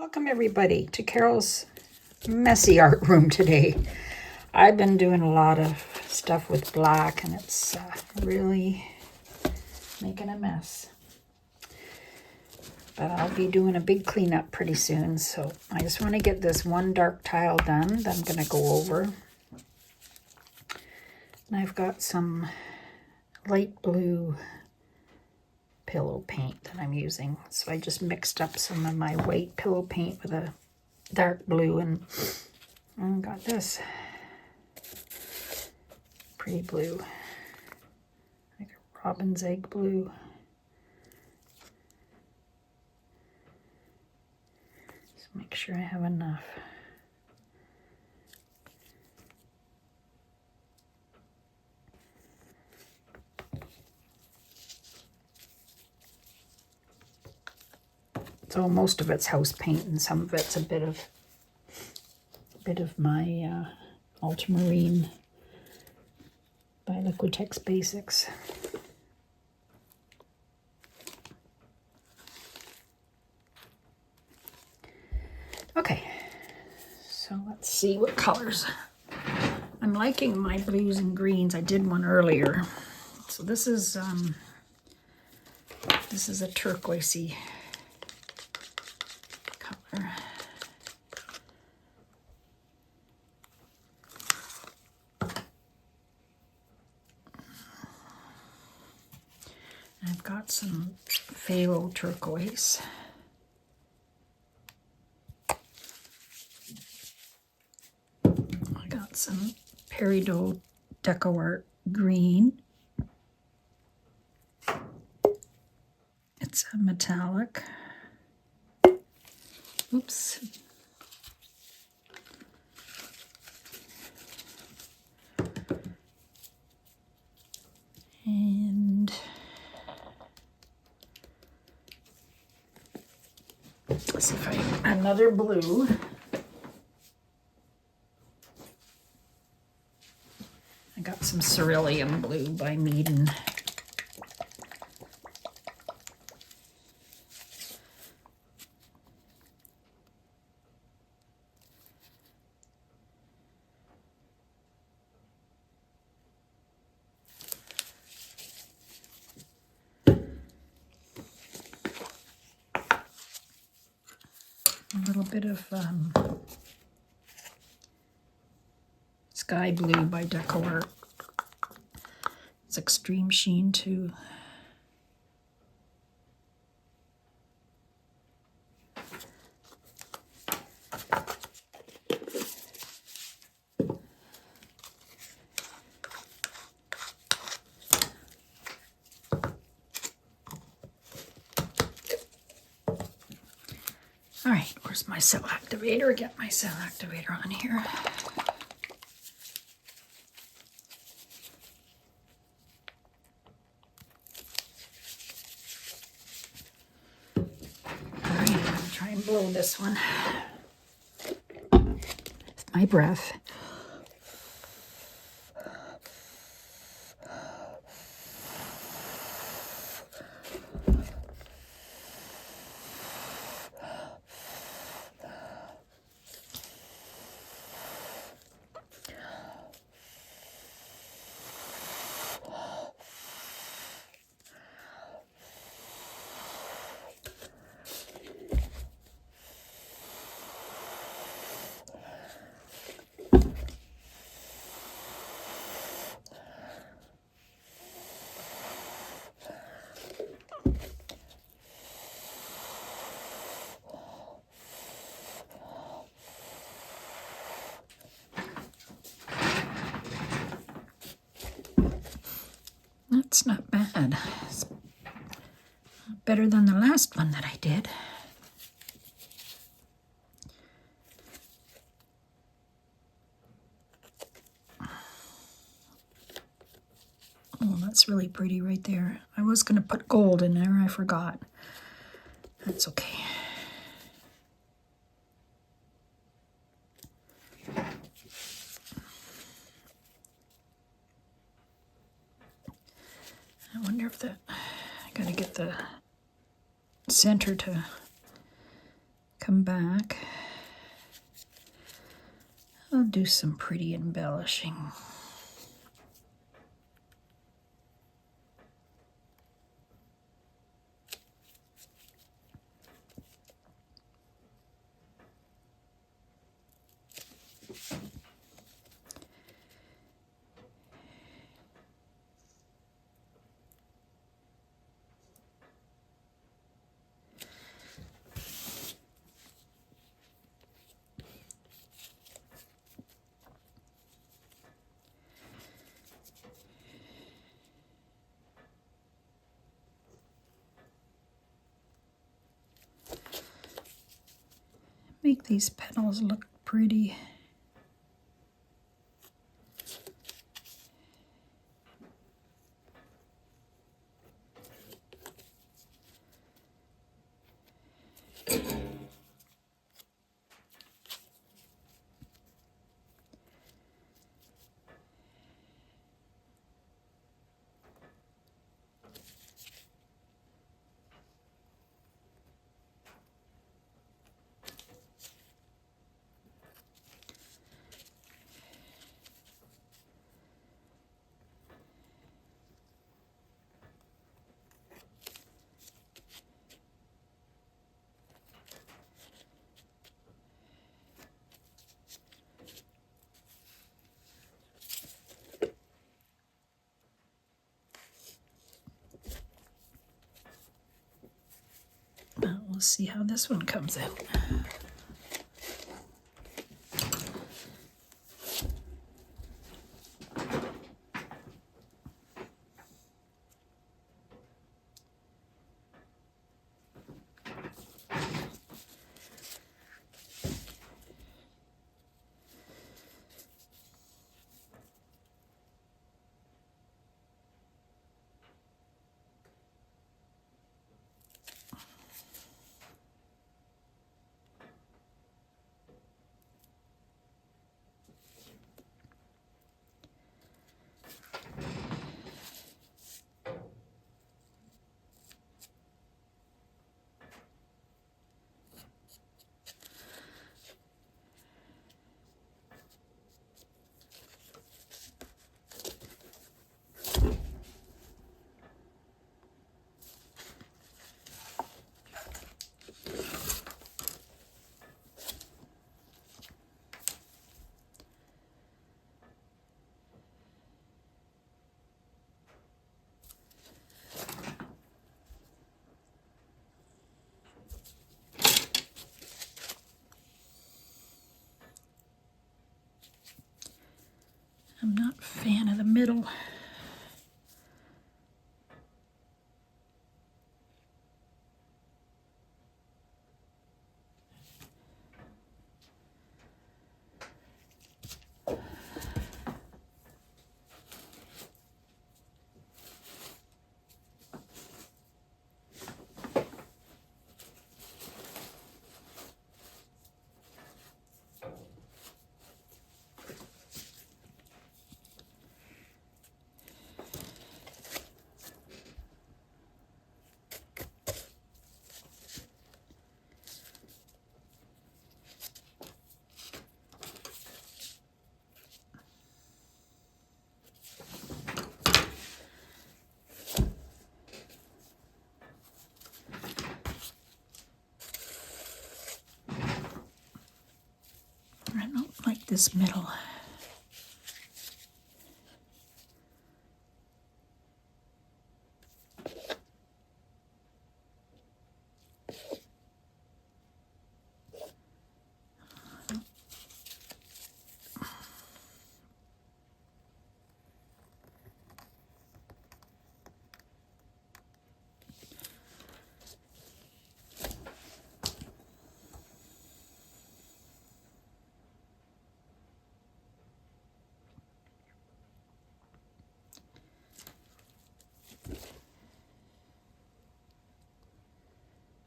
Welcome everybody to Carole's messy art room today. I've been doing a lot of stuff with black and it's really making a mess. But I'll be doing a big cleanup pretty soon, so I just want to get this one dark tile done that I'm going to go over. And I've got some light blue pillow paint that I'm using. So I just mixed up some of my white pillow paint with a dark blue and got this pretty blue, like a robin's egg blue. Just make sure I have enough. So most of it's house paint and some of it's a bit of my ultramarine by Liquitex Basics. Okay, so let's see what colors. I'm liking my blues and greens. I did one earlier. So this is a turquoisey color. I've got some phthalo turquoise. I got some peridot deco art green. It's a metallic. Oops. And let's see if I have another blue. I got some cerulean blue by Meaden. A little bit of sky blue by Deco Art. It's extreme sheen too. All right, where's my cell activator? Get my cell activator on here. All right, I'm gonna try and blow this one with my breath. That's not bad. It's better than the last one that I did. Oh, that's really pretty right there. I was going to put gold in there, I forgot. That's okay. I wonder if that, I gotta get the center to come back, I'll do some pretty embellishing. Make these petals look pretty. We'll see how this one comes out. I'm not a fan of the middle. I don't like this middle.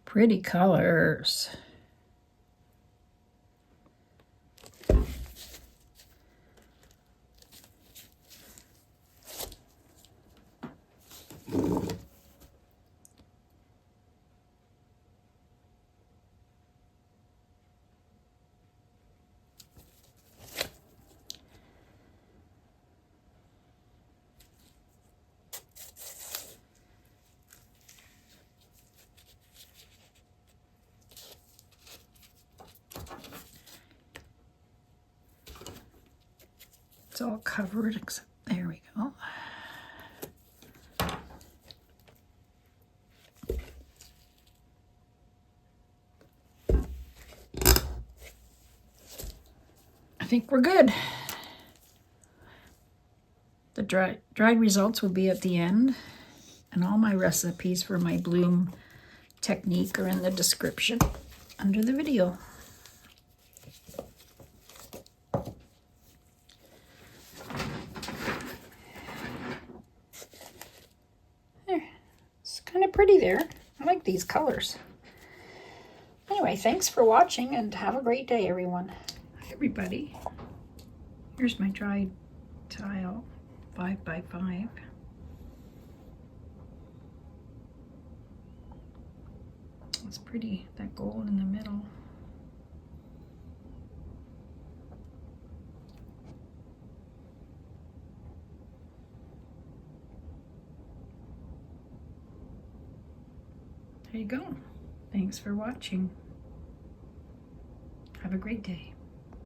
Pretty colors. it's all covered, except there we go. I think we're good. The dried results will be at the end, and all my recipes for my bloom technique are in the description under the video. There, it's kind of pretty there. I like these colors. Anyway, thanks for watching and have a great day, everyone. Hi, everybody. Here's my dried tile, 5 by 5. It's pretty, that gold in the middle. There you go. Thanks for watching. Have a great day.